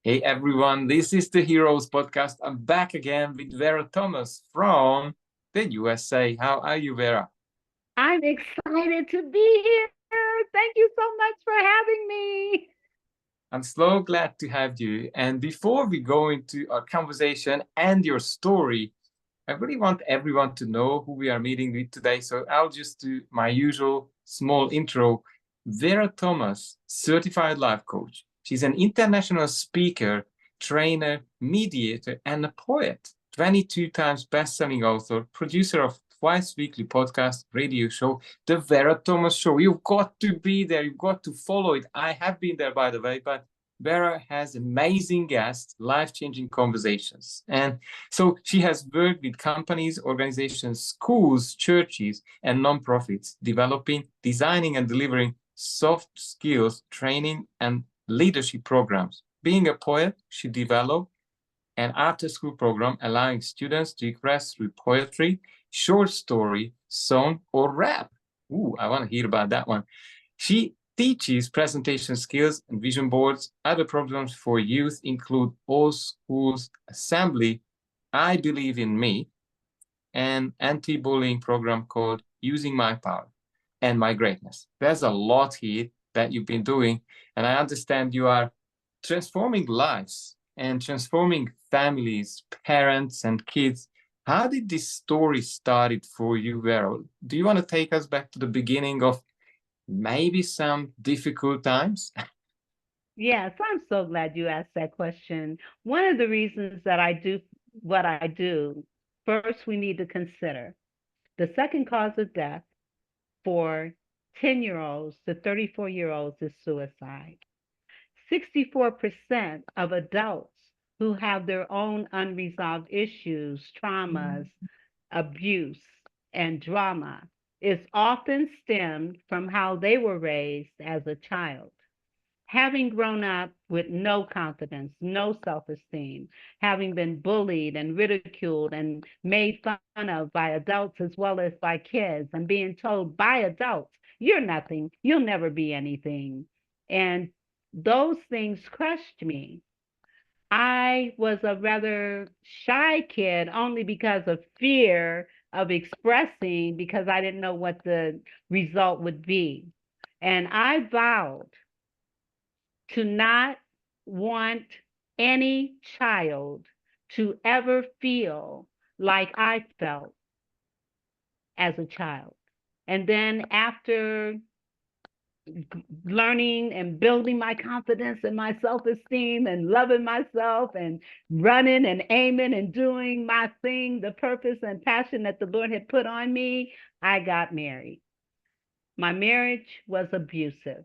Hey everyone, this is the Heroes Podcast. I'm back again with Vera Thomas from the USA. How are you, Vera? I'm excited to be here. Thank you so much for having me. I'm so glad to have you. And before we go into our conversation and your story, I really want everyone to know who we are meeting with today. So I'll just do my usual small intro. Vera Thomas, certified life coach. She's an international speaker, trainer, mediator, and a poet. 22 times best-selling author, producer of twice weekly podcast radio show, The Vera Thomas Show. You've got to be there. You've got to follow it. I have been there, by the way, but Vera has amazing guests, life-changing conversations. And so she has worked with companies, organizations, schools, churches, and nonprofits, developing, designing, and delivering soft skills training and leadership programs. Being a poet, she developed an after-school program allowing students to express through poetry, short story, song, or rap. Ooh, I want to hear about that one. She teaches presentation skills and vision boards. Other programs for youth include All Schools Assembly, I Believe in Me, an anti-bullying program called Using My Power and My Greatness. There's a lot here that you've been doing, and I understand you are transforming lives and transforming families, parents, and kids. How did this story started for you, Vera? Do you want to take us back to the beginning of maybe some difficult times? Yes, I'm so glad you asked that question. One of the reasons that I do what I do, first, we need to consider the second cause of death for 10-year-olds to 34-year-olds is suicide. 64% of adults who have their own unresolved issues, traumas, abuse, and drama is often stemmed from how they were raised as a child. Having grown up with no confidence, no self esteem, having been bullied and ridiculed and made fun of by adults as well as by kids, and being told by adults, you're nothing, you'll never be anything. And those things crushed me. I was a rather shy kid only because of fear of expressing because I didn't know what the result would be. And I vowed to not want any child to ever feel like I felt as a child. And then after learning and building my confidence and my self esteem and loving myself and running and aiming and doing my thing, the purpose and passion that the Lord had put on me, I got married. My marriage was abusive.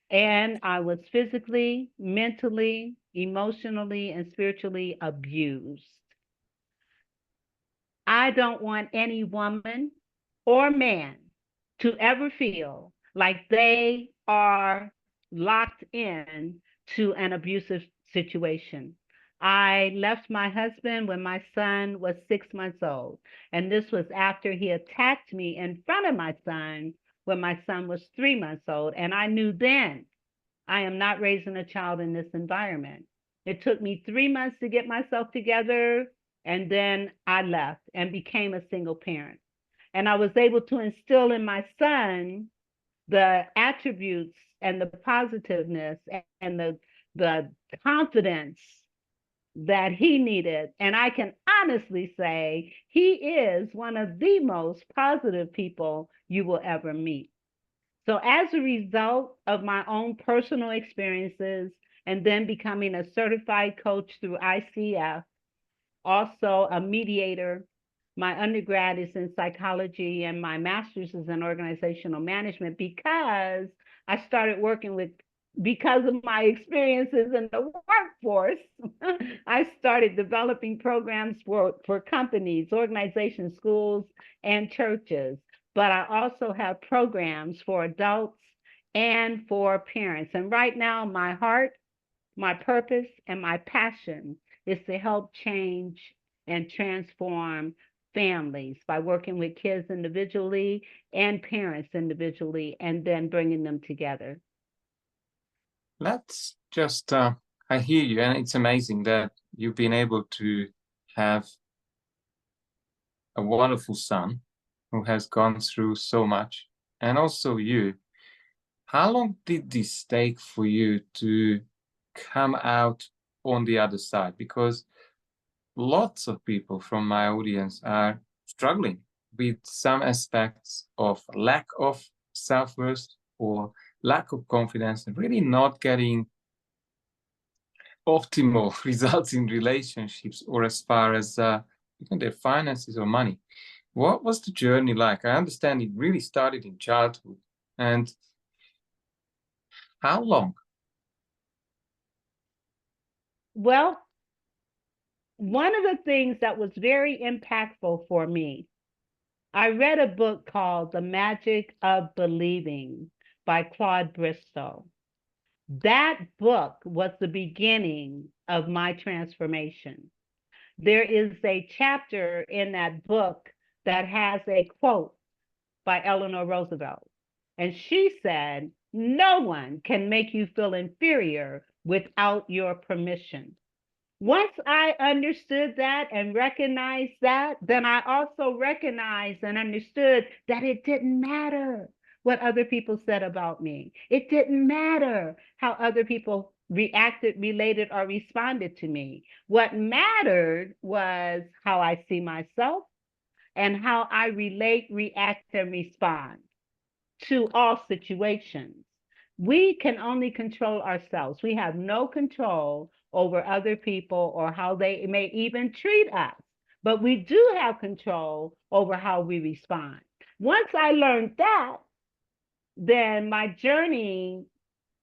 And I was physically, mentally, emotionally, and spiritually abused. I don't want any woman or man to ever feel like they are locked in to an abusive situation. I left my husband when my son was 6 months old. And this was after he attacked me in front of my son when my son was 3 months old. And I knew then I am not raising a child in this environment. It took me 3 months to get myself together, and then I left and became a single parent. And I was able to instill in my son the attributes and the positiveness and the confidence that he needed. And I can honestly say he is one of the most positive people you will ever meet. So, as a result of my own personal experiences and then becoming a certified coach through ICF, also a mediator, my undergrad is in psychology and my master's is in organizational management because I started working with, because of my experiences in the workforce, I started developing programs for companies, organizations, schools, and churches. But I also have programs for adults and for parents. And right now, my heart, my purpose, and my passion is to help change and transform families by working with kids individually and parents individually and then bringing them together. Let's just I hear you, and it's amazing that you've been able to have a wonderful son who has gone through so much, and also you. How long did this take for you to come out on the other side? Because lots of people from my audience are struggling with some aspects of lack of self-worth or lack of confidence and really not getting optimal results in relationships or as far as even their finances or money. What was the journey like? I understand it really started in childhood. And how long? Well, one of the things that was very impactful for me, I read a book called The Magic of Believing by Claude Bristow. That book was the beginning of my transformation. There is a chapter in that book that has a quote by Eleanor Roosevelt. And she said, "No one can make you feel inferior without your permission." Once I understood that and recognized that, then I also recognized and understood that it didn't matter what other people said about me. It didn't matter how other people reacted, related, or responded to me. What mattered was how I see myself and how I relate, react, and respond to all situations. We can only control ourselves. We have no control over other people or how they may even treat us, but we do have control over how we respond. Once I learned that, then my journey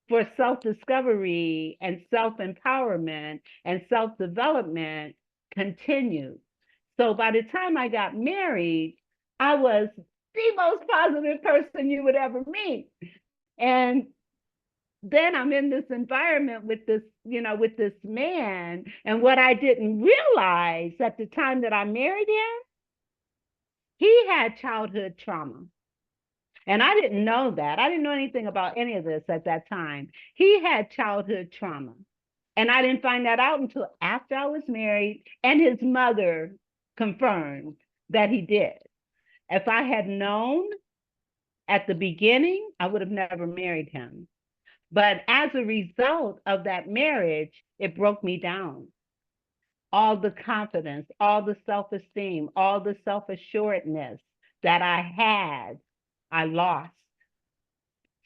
for self discovery and self empowerment and self development continued. So by the time I got married, I was the most positive person you would ever meet. And then I'm in this environment with this, with this man. And what I didn't realize at the time that I married him, he had childhood trauma. And I didn't know that. I didn't know anything about any of this at that time. He had childhood trauma. And I didn't find that out until after I was married, and his mother confirmed that he did. If I had known at the beginning, I would have never married him. But as a result of that marriage, it broke me down. All the confidence, all the self esteem, all the self assuredness that I had, I lost.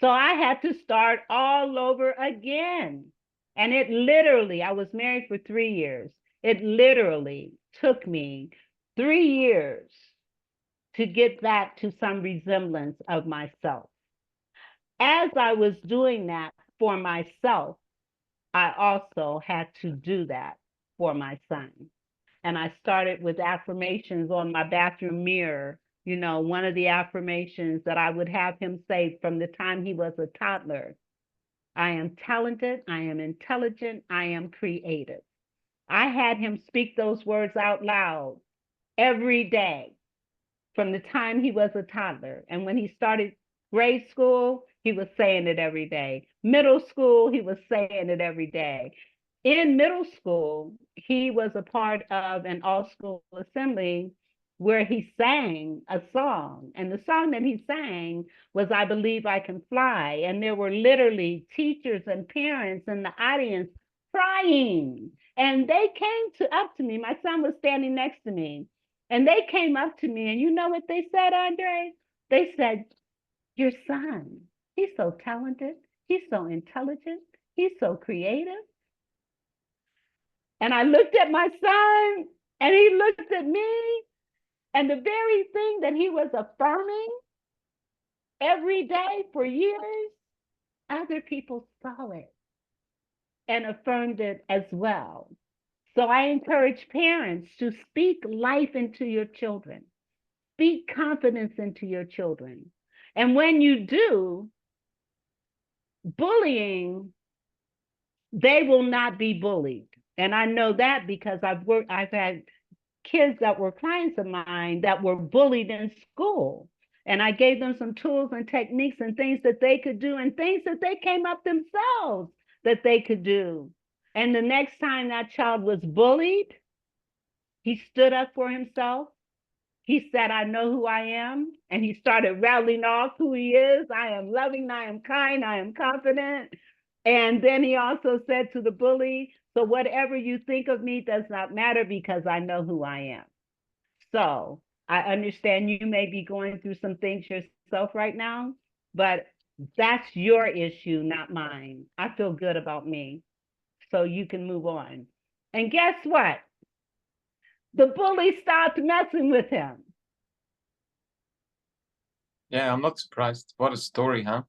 So I had to start all over again. And it literally, I was married for 3 years. It literally took me 3 years to get back to some resemblance of myself. As I was doing that for myself, I also had to do that for my son. And I started with affirmations on my bathroom mirror. One of the affirmations that I would have him say from the time he was a toddler: I am talented, I am intelligent, I am creative. I had him speak those words out loud every day from the time he was a toddler. And when he started grade school, he was saying it every day. Middle school, he was saying it every day. In middle school, he was a part of an all school assembly where he sang a song. And the song that he sang was I Believe I Can Fly. And there were literally teachers and parents in the audience crying. And they came up to me. My son was standing next to me. And they came up to me, and you know what they said, Andre? They said, "Your son, he's so talented, he's so intelligent, he's so creative." And I looked at my son, and he looked at me, and the very thing that he was affirming every day for years, other people saw it and affirmed it as well. So I encourage parents to speak life into your children. Speak confidence into your children. And when you do, bullying, they will not be bullied. And I know that because I've had kids that were clients of mine that were bullied in school. And I gave them some tools and techniques and things that they could do and things that they came up themselves that they could do. And the next time that child was bullied, he stood up for himself. He said, I know who I am. And he started rattling off who he is. I am loving, I am kind, I am confident. And then he also said to the bully, so whatever you think of me does not matter because I know who I am. So I understand you may be going through some things yourself right now, but that's your issue, not mine. I feel good about me. So you can move on. And guess what? The bully stopped messing with him. Yeah, I'm not surprised. What a story, huh?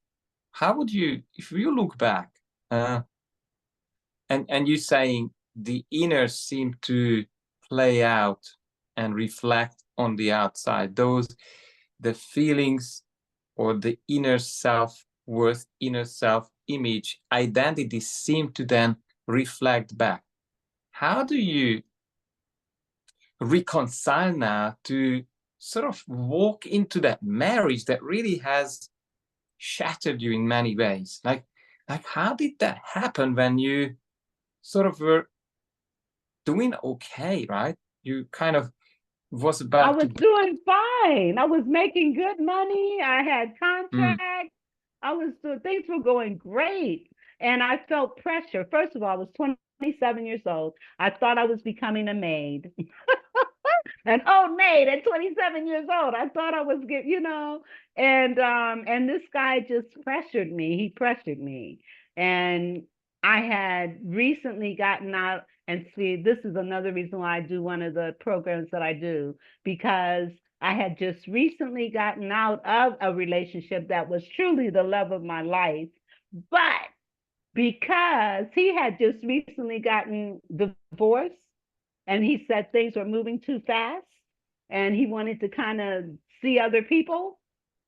How would you, if you look back, and you saying the inner seem to play out and reflect on the outside, those the feelings or the inner self-worth, inner self-image, identity seem to then reflect back. How do you reconcile now to sort of walk into that marriage that really has shattered you in many ways? Like how did that happen when you sort of were doing okay, right? You kind of was I about was to. doing fine. I was making good money. I had Mm, contracts. Things were going great. And I felt pressure. First of all, I was 27 years old. I thought I was becoming a maid. An old maid at 27 years old. I thought I was get, and this guy just pressured me. He pressured me. And I had recently gotten out, and see, this is another reason why I do one of the programs that I do, because I had just recently gotten out of a relationship that was truly the love of my life. But because he had just recently gotten divorced and he said things were moving too fast and he wanted to kind of see other people.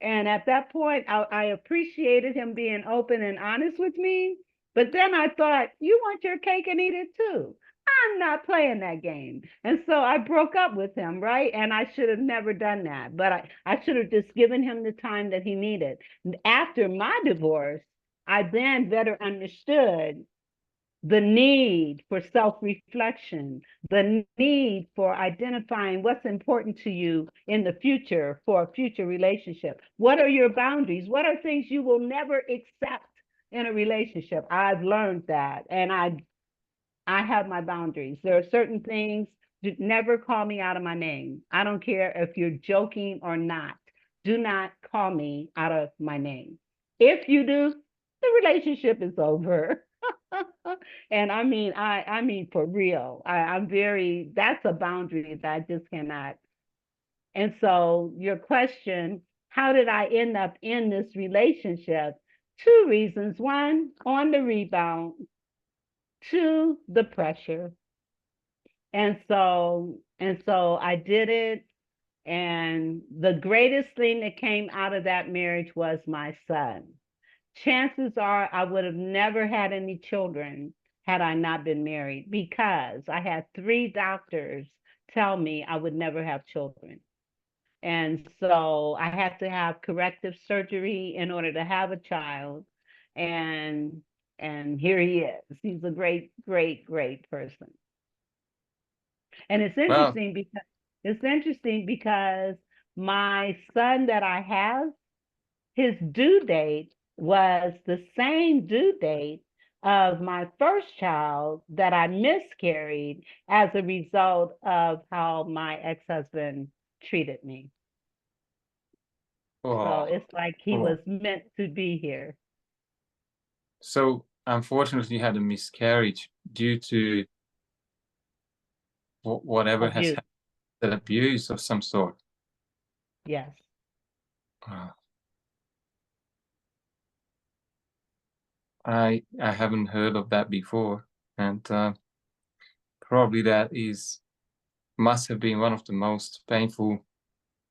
And at that point, I appreciated him being open and honest with me. But then I thought, you want your cake and eat it too. I'm not playing that game. And so I broke up with him, right? And I should have never done that. But I should have just given him the time that he needed. After my divorce, I then better understood the need for self-reflection, the need for identifying what's important to you in the future for a future relationship. What are your boundaries? What are things you will never accept in a relationship? I've learned that, and I have my boundaries. There are certain things, never call me out of my name. I don't care if you're joking or not. Do not call me out of my name. If you do, the relationship is over. And I mean for real. I'm very, that's a boundary that I just cannot. And so your question, how did I end up in this relationship? Two reasons. One, on the rebound. Two, the pressure. And so I did it. And the greatest thing that came out of that marriage was my son. Chances are I would have never had any children had I not been married, because I had three doctors tell me I would never have children. And so I had to have corrective surgery in order to have a child. And here he is. He's a great, great, great person. And well, it's interesting because my son that I have, his due date was the same due date of my first child that I miscarried as a result of how my ex-husband treated me. So oh, it's like he oh. was meant to be here. So unfortunately, you had a miscarriage due to whatever has Abuse. happened, that abuse of some sort. Yes. Oh, I haven't heard of that before, and probably that is must have been one of the most painful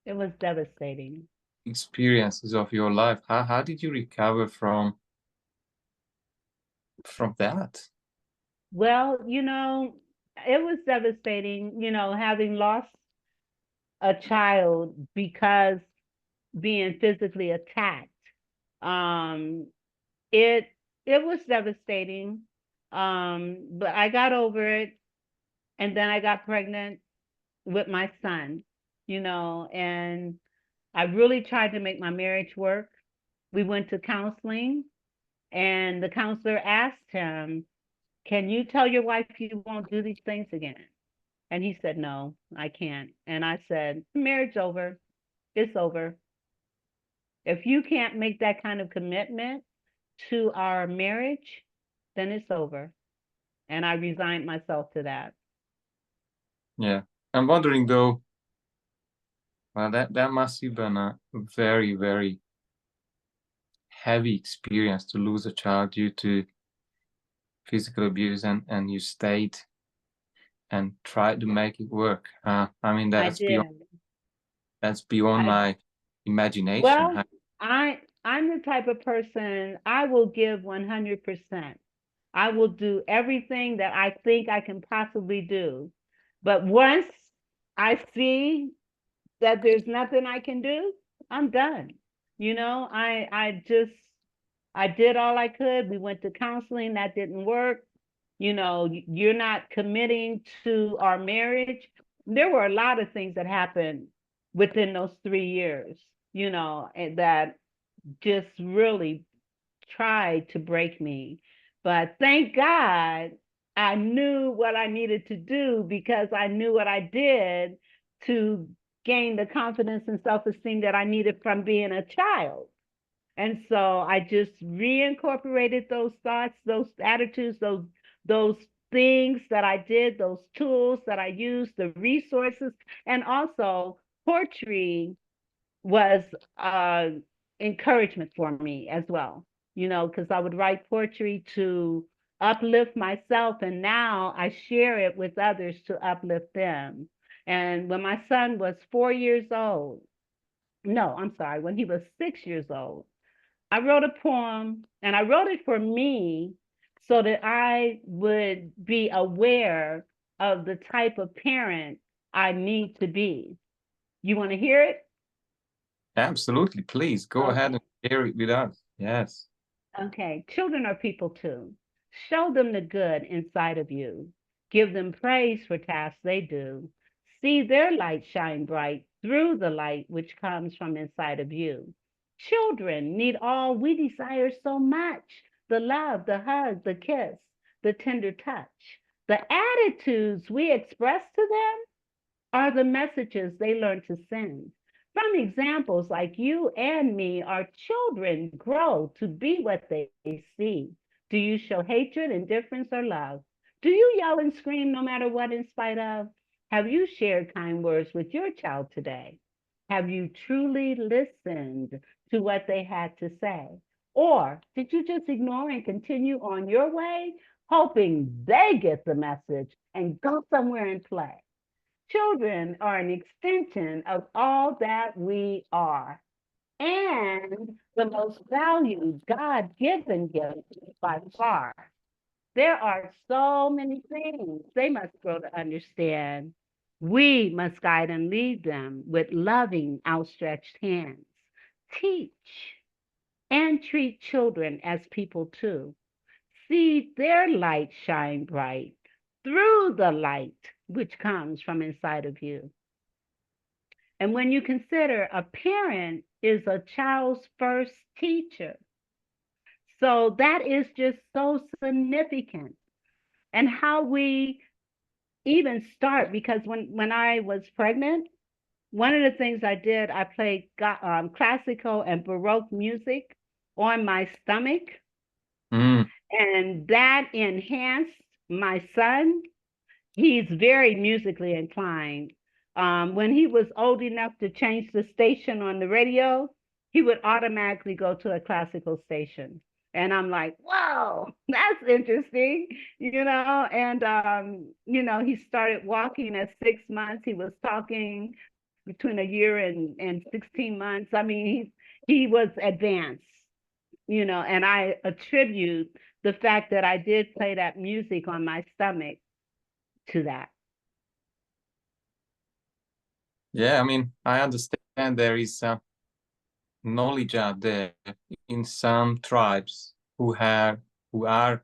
It was devastating. experiences of your life. How did you recover from that? Well, it was devastating, having lost a child because being physically attacked. Um, it it was devastating. But I got over it, and then I got pregnant with my son, and I really tried to make my marriage work. We went to counseling, and the counselor asked him, "Can you tell your wife you won't do these things again?" And he said, "No, I can't." And I said, "Marriage over. It's over. If you can't make that kind of commitment to our marriage, then it's over." And I resigned myself to that. Yeah. I'm wondering though, well, that must have been a very, very heavy experience to lose a child due to physical abuse, and you stayed and tried to make it work. I mean, I that's did. beyond I my imagination. Well, I'm the type of person, I will give 100%. I will do everything that I think I can possibly do. But once I see that there's nothing I can do, I'm done. I did all I could. We went to counseling, that didn't work. You're not committing to our marriage. There were a lot of things that happened within those 3 years, and that just really tried to break me. But thank God I knew what I needed to do, because I knew what I did to gain the confidence and self-esteem that I needed from being a child. And so I just reincorporated those thoughts, those attitudes, those things that I did, those tools that I used, the resources, and also poetry was uh, encouragement for me as well. Because I would write poetry to uplift myself, and now I share it with others to uplift them. And when my son was 4 years old, no, I'm sorry, when he was 6 years old, I wrote a poem, and I wrote it for me so that I would be aware of the type of parent I need to be. You want to hear it? Absolutely. Please go ahead Okay. and share it with us. Yes. Okay. Children are people too. Show them the good inside of you. Give them praise for tasks they do. See their light shine bright through the light which comes from inside of you. Children need all we desire so much: the love, the hug, the kiss, the tender touch. The attitudes we express to them are the messages they learn to send. From examples like you and me, our children grow to be what they see. Do you show hatred, indifference, or love? Do you yell and scream no matter what in spite of? Have you shared kind words with your child today? Have you truly listened to what they had to say? Or did you just ignore and continue on your way, hoping they get the message and go somewhere and play? Children are an extension of all that we are, and the most valued God given gift by far. There are so many things they must grow to understand. We must guide and lead them with loving, outstretched hands. Teach and treat children as people too. See their light shine bright through the light which comes from inside of you. And when you consider a parent is a child's first teacher, so that is just so significant. And how we even start, because when I was pregnant, one of the things I did, I played classical and Baroque music on my stomach, Mm. and that enhanced my son. He's very musically inclined. When he was old enough to change the station on the radio, he would automatically go to a classical station. And I'm like, whoa, that's interesting, he started walking at 6 months. He was talking between a year and 16 months. I mean, he was advanced, and I attribute the fact that I did play that music on my stomach to that. Yeah, I mean, I understand there is knowledge out there in some tribes who are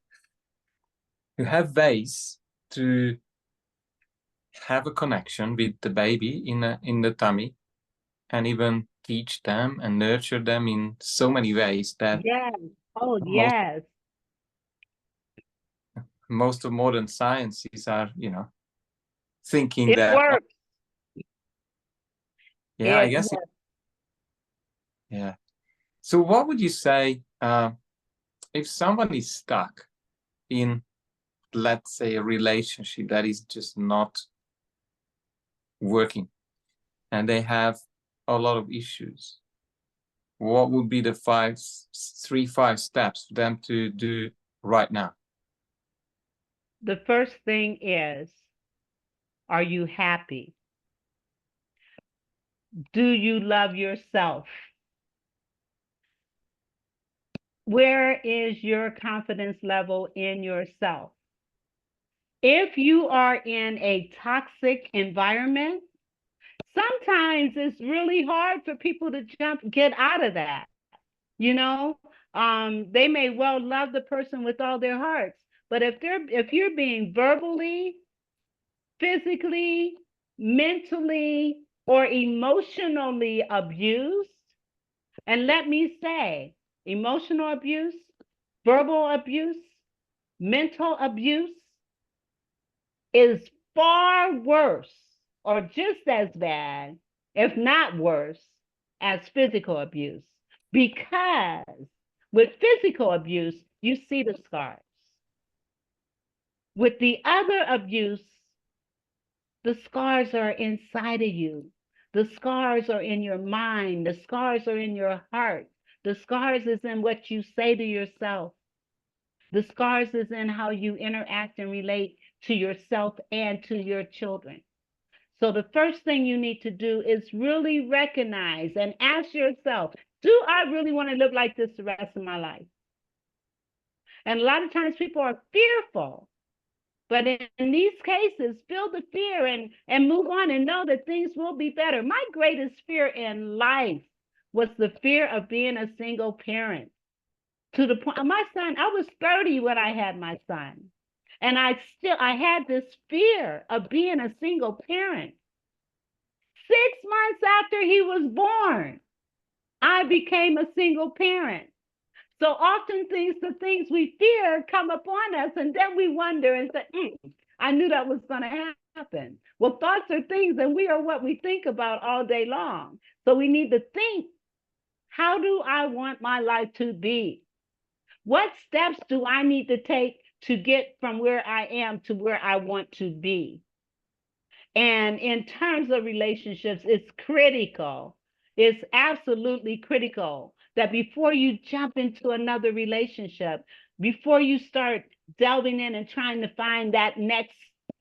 you have ways to have a connection with the baby in the tummy, and even teach them and nurture them in so many ways that Yes. Oh, most yes. most of modern sciences are, thinking It that, oh, works. yeah, I It guess, works. yeah. So what would you say if someone is stuck in, let's say, a relationship that is just not working, and they have a lot of issues? What would be the 5 steps for them to do right now? The first thing is, are you happy? Do you love yourself? Where is your confidence level in yourself? If you are in a toxic environment, sometimes it's really hard for people to get out of that. You know, they may well love the person with all their hearts, but if you're being verbally, physically, mentally, or emotionally abused, and let me say, emotional abuse, verbal abuse, mental abuse is far worse or just as bad, if not worse, as physical abuse. Because with physical abuse, you see the scars. With the other abuse, the scars are inside of you. The scars are in your mind. The scars are in your heart. The scars is in what you say to yourself. The scars is in how you interact and relate to yourself and to your children. So the first thing you need to do is really recognize and ask yourself, do I really want to live like this the rest of my life? And a lot of times people are fearful. But in these cases, feel the fear and move on and know that things will be better. My greatest fear in life was the fear of being a single parent. To the point, my son, I was 30 when I had my son. And I had this fear of being a single parent. 6 months after he was born, I became a single parent. So often the things we fear come upon us, and then we wonder and say, I knew that was going to happen. Well, thoughts are things, and we are what we think about all day long. So we need to think, how do I want my life to be? What steps do I need to take to get from where I am to where I want to be? And in terms of relationships, it's critical. It's absolutely critical that before you jump into another relationship, before you start delving in and trying to find that next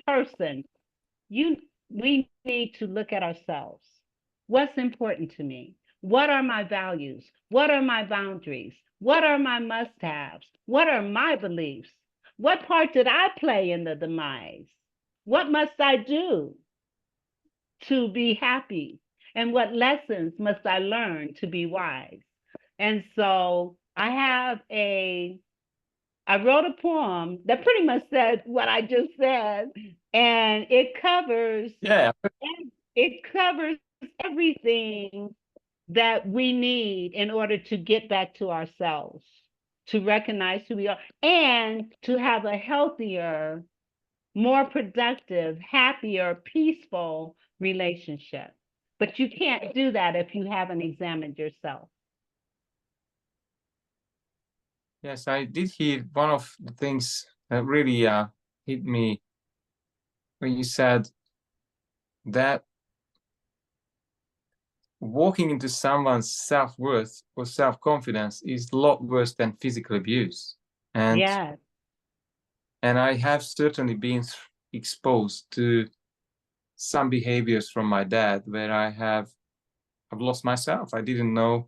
person, we need to look at ourselves. What's important to me? What are my values? What are my boundaries? What are my must-haves? What are my beliefs? What part did I play in the demise? What must I do to be happy? And what lessons must I learn to be wise? And so I wrote a poem that pretty much said what I just said, and Yeah, it covers everything that we need in order to get back to ourselves, to recognize who we are, and to have a healthier, more productive, happier, peaceful relationship. But you can't do that if you haven't examined yourself. yes, I did hear one of the things that really hit me when you said that walking into someone's self-worth or self-confidence is a lot worse than physical abuse. And Yes. and I have certainly been exposed to some behaviors from my dad where I've lost myself. I didn't know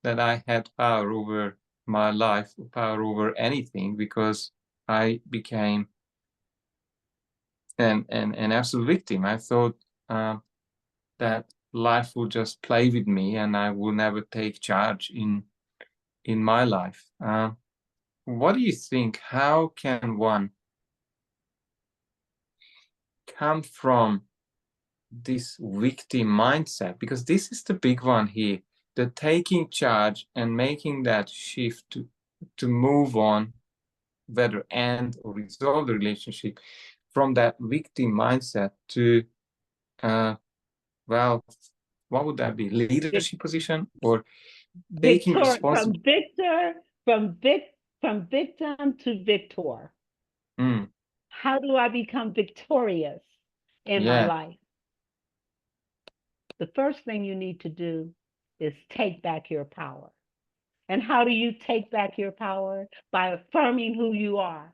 that I had power over my life, power over anything, because I became an absolute victim. I thought that life will just play with me and I will never take charge in my life. What do you think? How can one come from this victim mindset? Because this is the big one here, the taking charge and making that shift to move on, whether end or resolve the relationship, from that victim mindset to, well, what would that be? Leadership position, or taking Victor, responsibility? from victim to victor. Mm, How do I become victorious in my yeah. life? The first thing you need to do is take back your power. And how do you take back your power? By affirming who you are.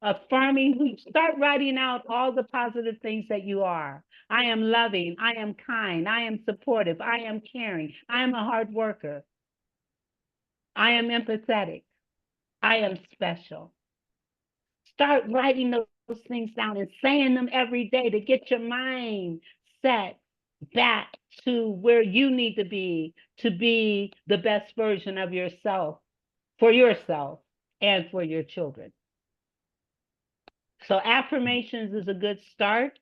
Start writing out all the positive things that you are. I am loving. I am kind. I am supportive. I am caring. I am a hard worker. I am empathetic. I am special. Start writing those things down and saying them every day to get your mind set back to where you need to be the best version of yourself and for your children. So affirmations is a good start.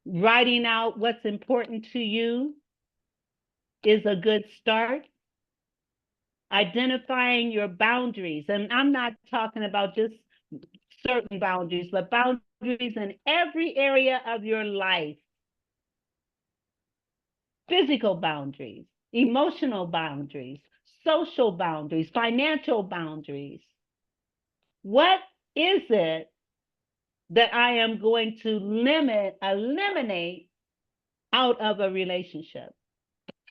Writing out what's important to you is a good start. Identifying your boundaries. And I'm not talking about just certain boundaries, but boundaries in every area of your life. Physical boundaries, emotional boundaries, social boundaries, financial boundaries. What is it that I am going to eliminate out of a relationship?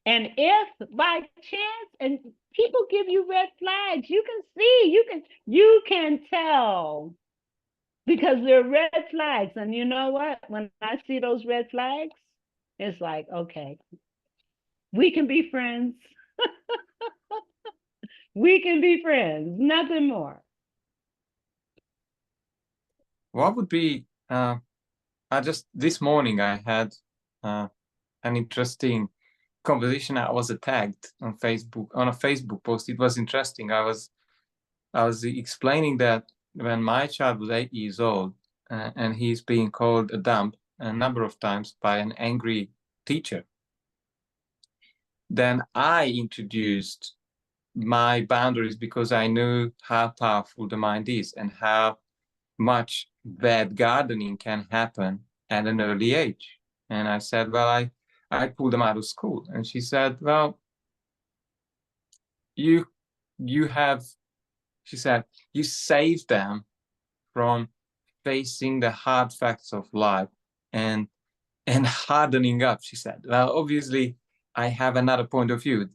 And if by chance, and people give you red flags, you can see, you can tell, because they're red flags. And you know what? When I see those red flags, it's like, okay, we can be friends. We can be friends, nothing more. What would be, this morning I had an interesting conversation. I was tagged on Facebook, on a Facebook post. It was interesting. I was explaining that when my child was 8 years old, and he's being called a dump a number of times by an angry teacher, then I introduced my boundaries, because I knew how powerful the mind is and how much bad gardening can happen at an early age. And I said, well, I pulled them out of school. And she said, well, you have, she said, you saved them from facing the hard facts of life and hardening up. She said, well, obviously I have another point of view.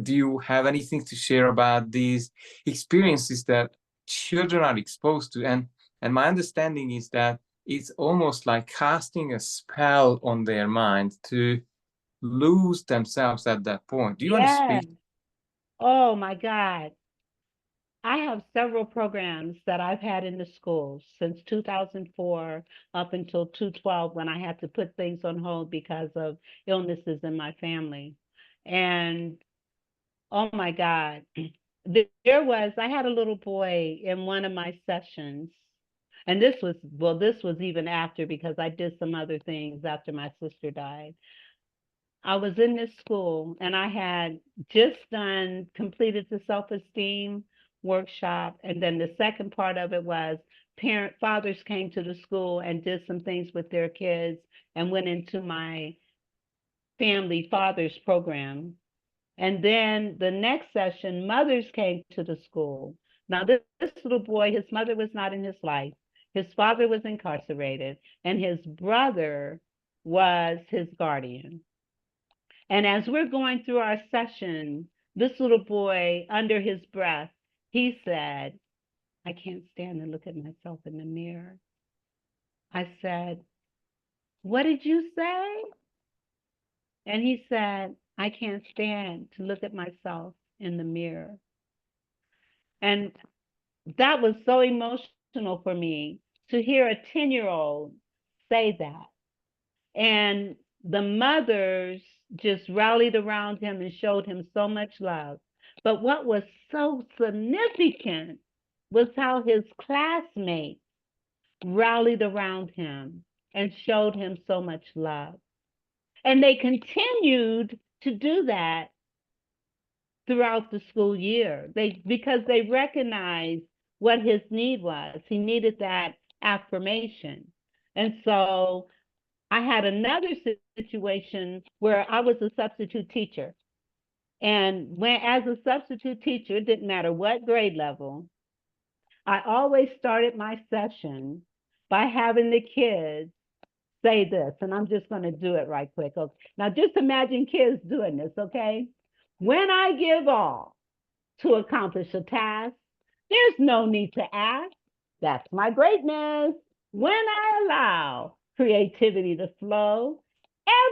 Do you have anything to share about these experiences that children are exposed to? And my understanding is that it's almost like casting a spell on their mind to lose themselves at that point. Do you want to Yeah. speak? Oh my God. I have several programs that I've had in the schools since 2004 up until 2012, when I had to put things on hold because of illnesses in my family. And oh my God, I had a little boy in one of my sessions. And this was even after, because I did some other things after my sister died. I was in this school and I had just completed the self-esteem workshop. And then the second part of it was fathers came to the school and did some things with their kids and went into my family fathers program. And then the next session, mothers came to the school. Now, this little boy, his mother was not in his life. His father was incarcerated, and his brother was his guardian. And as we're going through our session, this little boy, under his breath, he said, I can't stand to look at myself in the mirror. I said, what did you say? And he said, I can't stand to look at myself in the mirror. And that was so emotional for me to hear a 10-year-old say that. And the mothers just rallied around him and showed him so much love. But what was so significant was how his classmates rallied around him and showed him so much love. And they continued to do that throughout the school year. Because they recognized what his need was. He needed that affirmation. And so I had another situation where I was a substitute teacher. And when, as a substitute teacher, it didn't matter what grade level, I always started my session by having the kids say this, and I'm just going to do it right quick. Okay. Now, just imagine kids doing this, okay? When I give all to accomplish a task, there's no need to ask. That's my greatness. When I allow creativity to flow,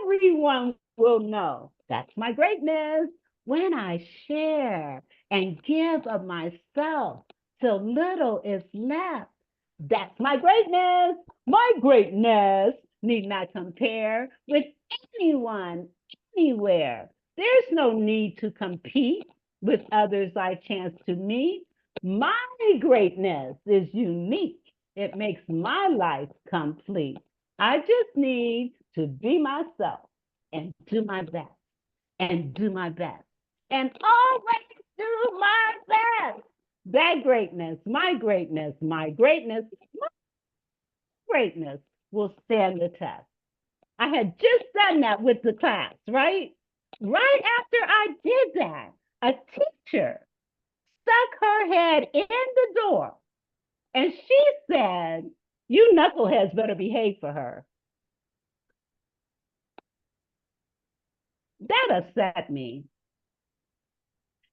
everyone will know. That's my greatness. When I share and give of myself till little is left, that's my greatness. My greatness need not compare with anyone, anywhere. There's no need to compete with others I chance to meet. My greatness is unique. It makes my life complete. I just need to be myself and do my best and do my best and always do my best. That greatness, my greatness, my greatness, my greatness will stand the test. I had just done that with the class, right? Right after I did that, a teacher stuck her head in the door and she said, "You knuckleheads better behave for her." That upset me.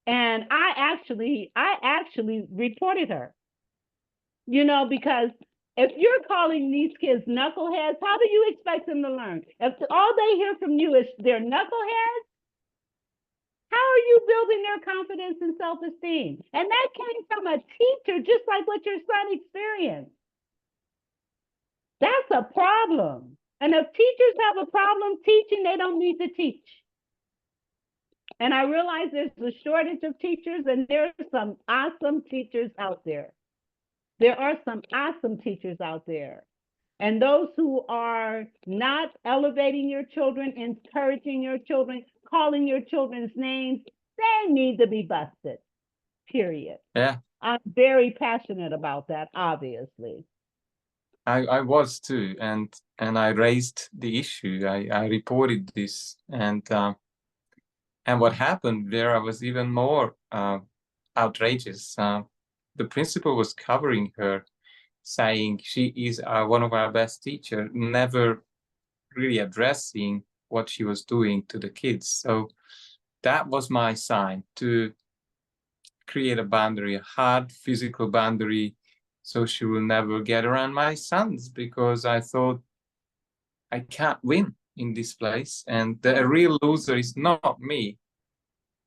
And I actually reported her, because if you're calling these kids knuckleheads, how do you expect them to learn? If all they hear from you is they're knuckleheads, how are you building their confidence and self-esteem? And that came from a teacher, just like what your son experienced. That's a problem. And if teachers have a problem teaching, they don't need to teach. And I realize there's a shortage of teachers, and there are some awesome teachers out there. There are some awesome teachers out there. And those who are not elevating your children, encouraging your children, calling your children's names, they need to be busted, period. Yeah, I'm very passionate about that, obviously. I was too, and I raised the issue. I reported this, and what happened there, I was even more outrageous. The principal was covering her, saying she is one of our best teachers, never really addressing what she was doing to the kids. So that was my sign to create a boundary, a hard physical boundary, so she will never get around my sons, because I thought I can't win in this place, and the real loser is not me,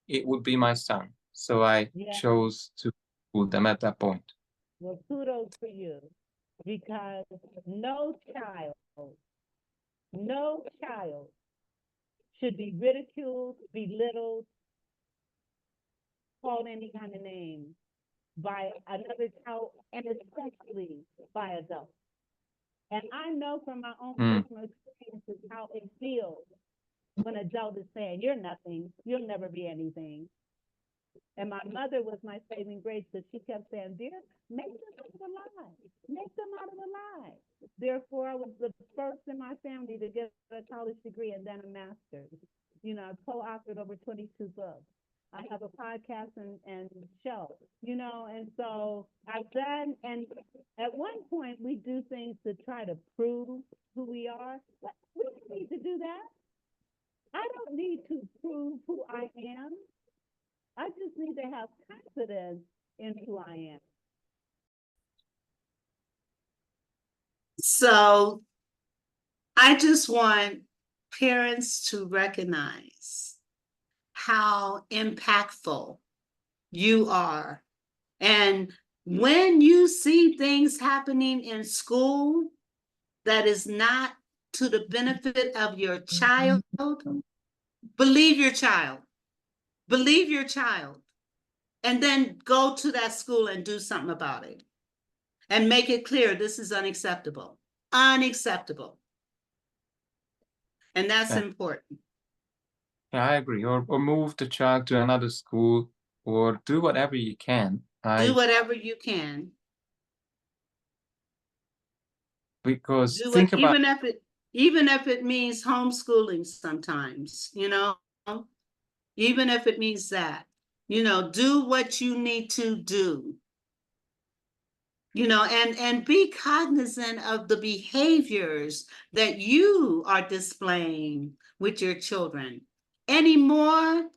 it would be my son. So I chose to pull them at that point. Well, kudos for you, because no child should be ridiculed, belittled, called any kind of name by another child, and especially by adults. And I know from my own personal experiences how it feels when an adult is saying, "You're nothing, you'll never be anything." And my mother was my saving grace, because she kept saying, "Dear, make them out of a lie. Make them out of a lie." Therefore, I was the first in my family to get a college degree and then a master's. I've co-authored over 22 books. I have a podcast and show, and so I've done, and at one point we do things to try to prove who we are, but we don't need to do that. I don't need to prove who I am. I just need to have confidence in who I am. So I just want parents to recognize how impactful you are. And when you see things happening in school that is not to the benefit of your child, believe your child. Believe your child. And then go to that school and do something about it. and make it clear this is unacceptable. Unacceptable. And that's important. Yeah, I agree. Or move the child to another school, or do whatever you can. Do whatever you can. Because Do think it, about even if it means homeschooling sometimes, you know, even if it means that, you know, do what you need to do, you know, and be cognizant of the behaviors that you are displaying with your children. Anymore,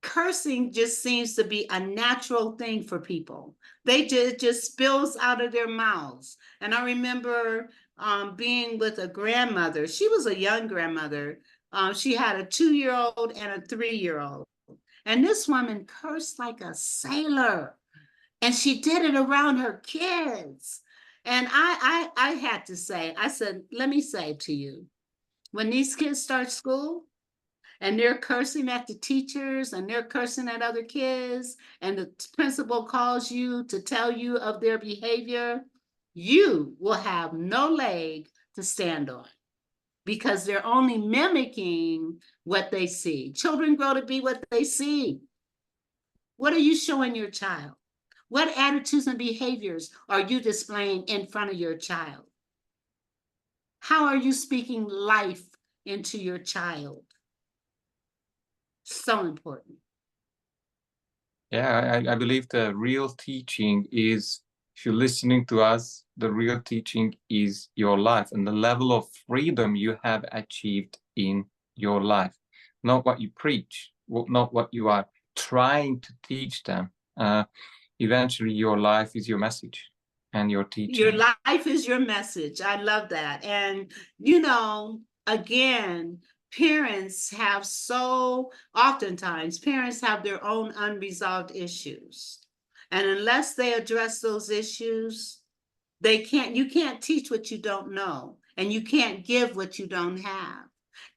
cursing just seems to be a natural thing for people. They just spills out of their mouths. And I remember being with a grandmother. She was a young grandmother. She had a 2-year-old and a 3-year-old. And this woman cursed like a sailor. And she did it around her kids. And I had to say, I said, let me say to you, when these kids start school, and they're cursing at the teachers and they're cursing at other kids, and the principal calls you to tell you of their behavior, you will have no leg to stand on, because they're only mimicking what they see. Children grow to be what they see. What are you showing your child? What attitudes and behaviors are you displaying in front of your child? How are you speaking life into your child? So important. Yeah, I believe the real teaching is, if you're listening to us, the real teaching is your life and the level of freedom you have achieved in your life, not what you preach, not what you are trying to teach them. Eventually, your life is your message and your teaching. Your life is your message. I love that. And, you know, again, parents have oftentimes parents have their own unresolved issues. And unless they address those issues, you can't teach what you don't know, and you can't give what you don't have.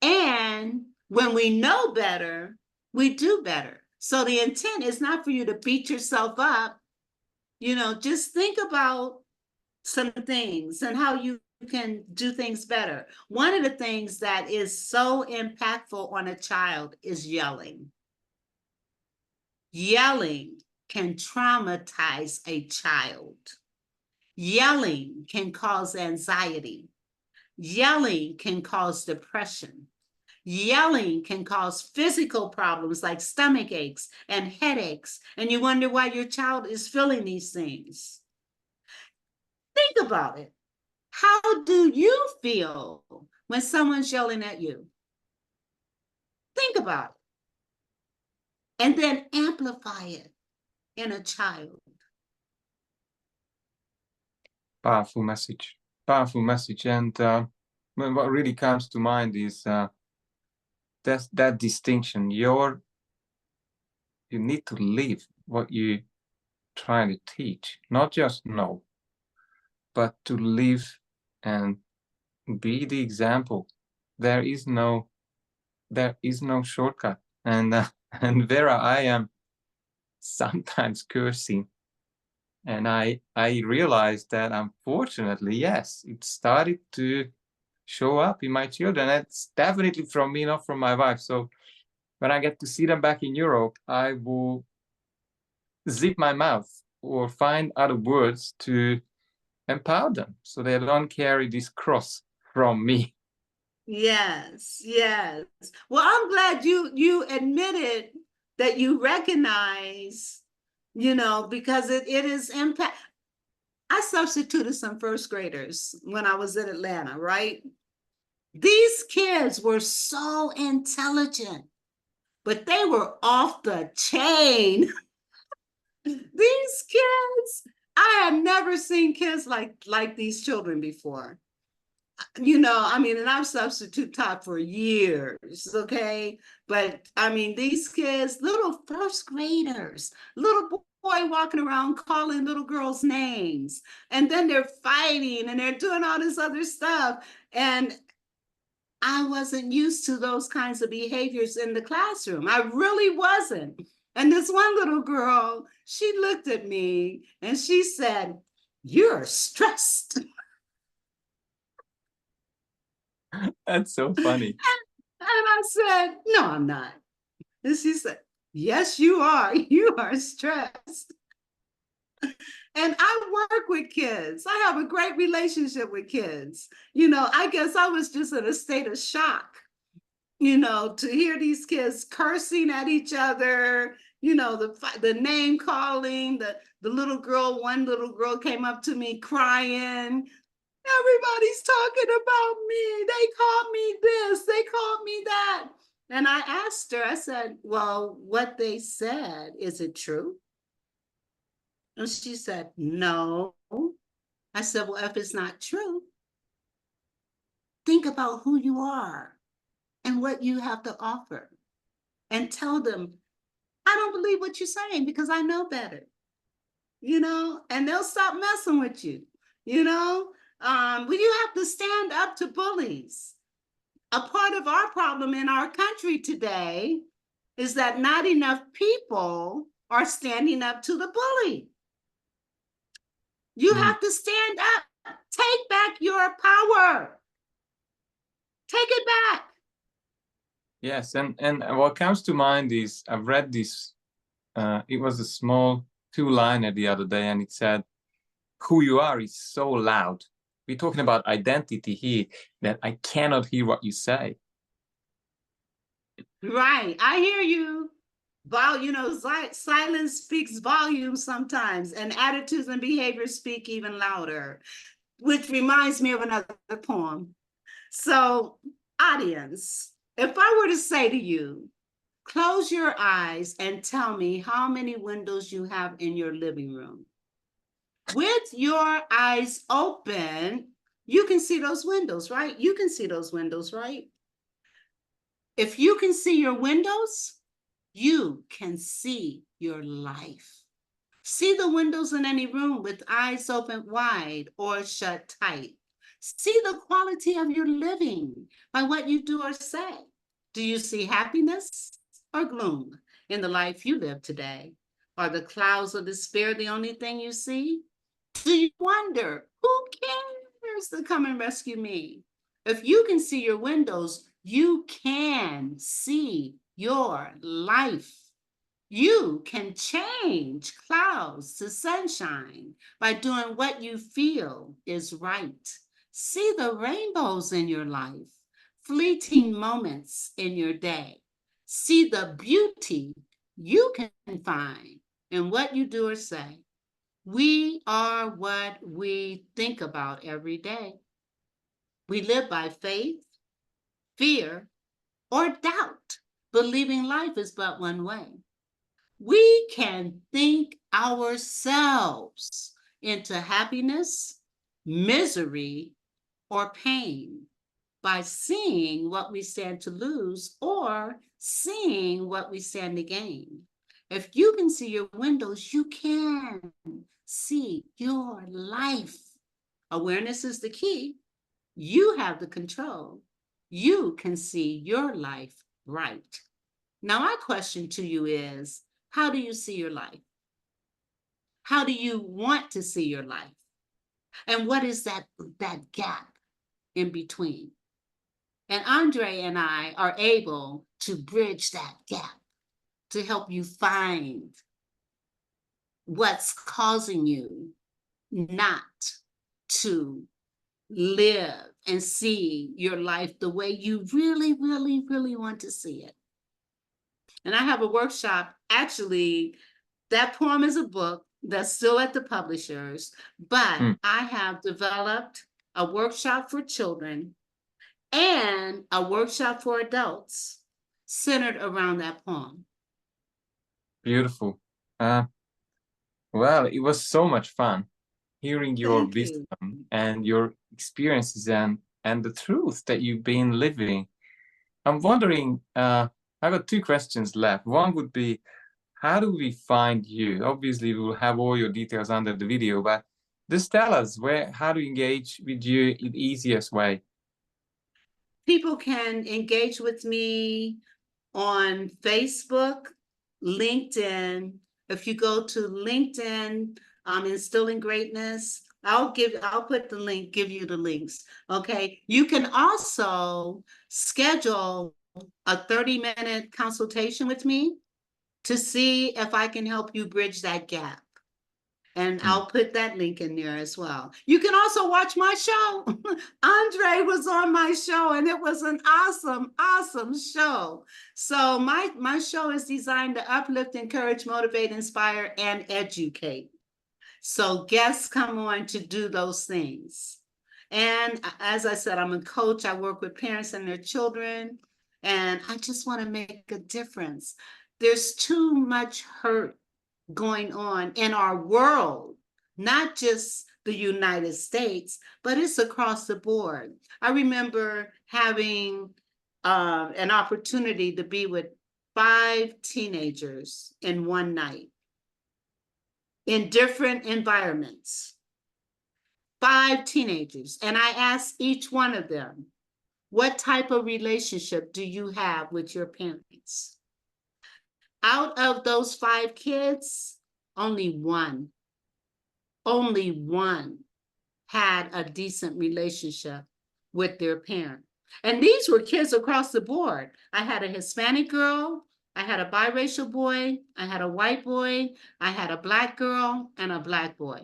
And when we know better, we do better. So the intent is not for you to beat yourself up. You know, just think about some things and how you can do things better. One of the things that is so impactful on a child is yelling. Yelling can traumatize a child. Yelling can cause anxiety. Yelling can cause depression. Yelling can cause physical problems like stomach aches and headaches, and you wonder why your child is feeling these things. Think about it. How do you feel when someone's yelling at you? Think about it. And then amplify it in a child. Powerful message. Powerful message. And what really comes to mind is that distinction. You need to live what you trying to teach, not just know, but to live and be the example. There is no shortcut. And and Vera, I am sometimes cursing, and I realized that, unfortunately, yes, it started to show up in my children. It's definitely from me, not from my wife. So when I get to see them back in Europe, I will zip my mouth or find other words to empower them so they don't carry this cross from me. Yes, yes. Well, I'm glad you admitted that you recognize, you know, because it is impact. I substituted some first graders when I was in Atlanta, right? These kids were so intelligent, but they were off the chain. These kids, I had never seen kids like these children before. You know, I mean, and I've substitute taught for years, okay? But I mean, these kids, little first graders, little boy walking around calling little girls names, and then they're fighting and they're doing all this other stuff. And I wasn't used to those kinds of behaviors in the classroom. I really wasn't. And this one little girl, she looked at me and she said, you're stressed. That's so funny. And I said, no, I'm not. And she said, yes, you are. You are stressed. And I work with kids. I have a great relationship with kids. I guess I was just in a state of shock, to hear these kids cursing at each other, the name calling, the one little girl came up to me crying. Everybody's talking about me. They called me this, they called me that. And I asked her, I said, well, what they said, is it true? And she said, no. I said, well, if it's not true, think about who you are and what you have to offer. And tell them, I don't believe what you're saying because I know better. And they'll stop messing with you. Well, you have to stand up to bullies. A part of our problem in our country today is that not enough people are standing up to the bully. You have to stand up. Take back your power. Take it back. Yes, and what comes to mind is I've read this. It was a small 2-liner the other day, and it said, "Who you are is so loud." We're talking about identity here, that I cannot hear what you say. Right, I hear you. Silence speaks volumes sometimes, and attitudes and behaviors speak even louder, which reminds me of another poem. So, audience, if I were to say to you, close your eyes and tell me how many windows you have in your living room. With your eyes open, you can see those windows, right? You can see those windows, right? If you can see your windows, you can see your life. See the windows in any room with eyes open wide or shut tight. See the quality of your living by what you do or say. Do you see happiness or gloom in the life you live today? Are the clouds of despair the only thing you see? Do you wonder, who cares to come and rescue me? If you can see your windows, you can see your life. You can change clouds to sunshine by doing what you feel is right. See the rainbows in your life, fleeting moments in your day. See the beauty you can find in what you do or say. We are what we think about every day. We live by faith, fear, or doubt, believing life is but one way. We can think ourselves into happiness, misery, or pain by seeing what we stand to lose or seeing what we stand to gain. If you can see your windows, you can see your life. Awareness is the key. You have the control. You can see your life right. Now, my question to you is, how do you see your life? How do you want to see your life? And what is that gap in between? And Andre and I are able to bridge that gap to help you find what's causing you not to live and see your life the way you really, really, really want to see it. And I have a workshop. Actually, that poem is a book that's still at the publishers, but I have developed a workshop for children and a workshop for adults centered around that poem. Beautiful. Well, it was so much fun hearing your wisdom and your experiences and the truth that you've been living. I'm wondering, I got 2 questions left. One would be, how do we find you? Obviously, we will have all your details under the video, but just tell us how to engage with you in the easiest way. People can engage with me on Facebook, LinkedIn. If you go to LinkedIn, Instilling Greatness, I'll put the link, give you the links. Okay. You can also schedule a 30-minute consultation with me to see if I can help you bridge that gap. And I'll put that link in there as well. You can also watch my show. Andre was on my show, and it was an awesome, awesome show. So my show is designed to uplift, encourage, motivate, inspire, and educate. So guests come on to do those things. And as I said, I'm a coach. I work with parents and their children, and I just want to make a difference. There's too much hurt going on in our world, not just the United States, but it's across the board. I remember having an opportunity to be with 5 teenagers in one night in different environments. 5 teenagers. And I asked each one of them, what type of relationship do you have with your parents? Out of those 5 kids, only one had a decent relationship with their parent. And these were kids across the board. I had a Hispanic girl, I had a biracial boy, I had a white boy, I had a Black girl, and a Black boy.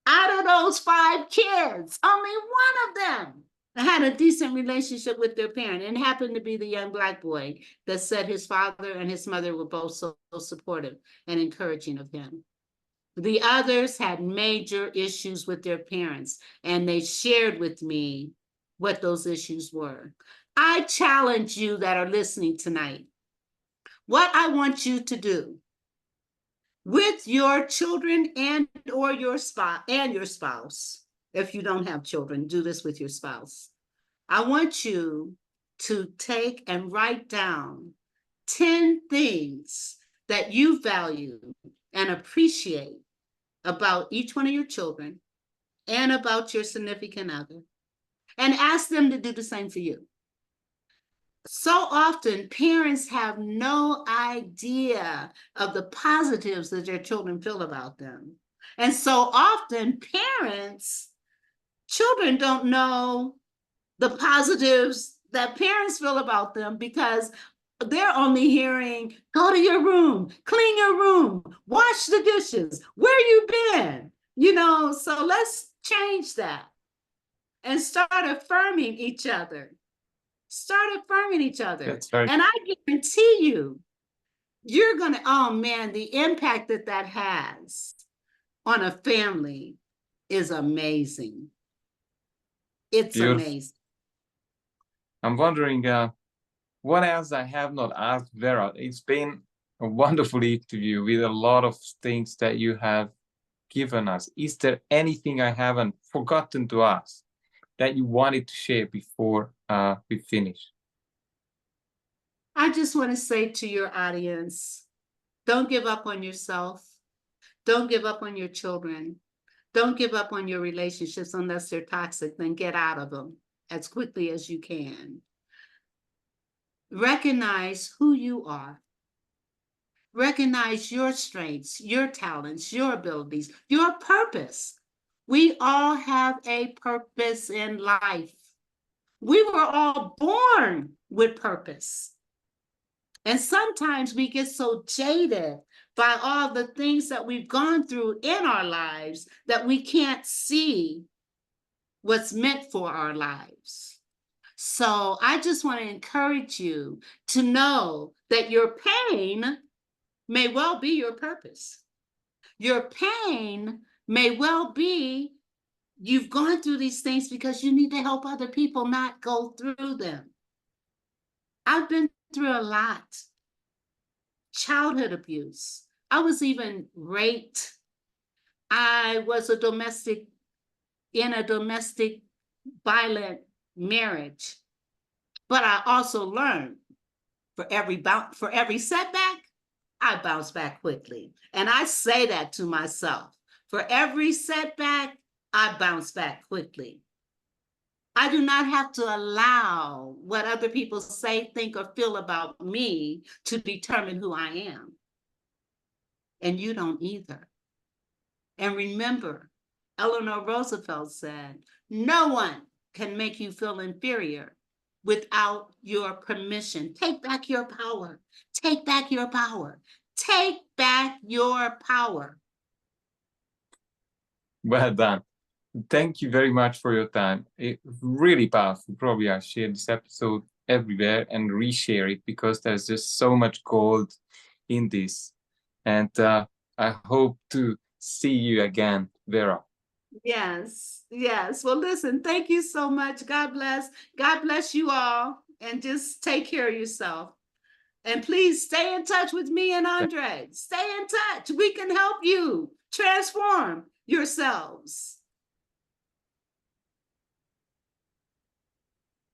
Out of those 5 kids, only one of them had a decent relationship with their parent, and happened to be the young Black boy that said his father and his mother were both so supportive and encouraging of him. The others had major issues with their parents, and they shared with me what those issues were. I challenge you that are listening tonight. What I want you to do with your children and or your spouse, if you don't have children, do this with your spouse. I want you to take and write down 10 things that you value and appreciate about each one of your children and about your significant other, and ask them to do the same for you. So often, parents have no idea of the positives that their children feel about them. And so often, children don't know the positives that parents feel about them, because they're only hearing, go to your room, clean your room, wash the dishes, where you been? So let's change that and start affirming each other. That's very And I guarantee you're gonna, oh man, the impact that has on a family is amazing. It's beautiful. amazing. I'm wondering what else I have not asked Vera. It's been a wonderful interview with a lot of things that you have given us. Is there anything I haven't forgotten to ask that you wanted to share before we finish? I just want to say to your audience, don't give up on yourself. Don't give up on your children. Don't give up on your relationships unless they're toxic. Then get out of them as quickly as you can. Recognize who you are. Recognize your strengths, your talents, your abilities, your purpose. We all have a purpose in life. We were all born with purpose. And sometimes we get so jaded by all the things that we've gone through in our lives that we can't see what's meant for our lives. So I just want to encourage you to know that your pain may well be your purpose. Your pain may well be you've gone through these things because you need to help other people not go through them. I've been through a lot. Childhood abuse. I was even raped. I was in a domestic violent marriage. But I also learned for every setback, I bounce back quickly. And I say that to myself. For every setback, I bounce back quickly. I do not have to allow what other people say, think, or feel about me to determine who I am. And you don't either. And remember, Eleanor Roosevelt said, no one can make you feel inferior without your permission. Take back your power. Take back your power. Take back your power. Well done. Thank you very much for your time. It's really powerful. Probably I'll share this episode everywhere and reshare it because there's just so much gold in this. And I hope to see you again, Vera. Yes, yes. Well, listen, thank you so much. God bless. God bless you all. And just take care of yourself. And please stay in touch with me and Andre. Stay in touch. We can help you transform yourselves.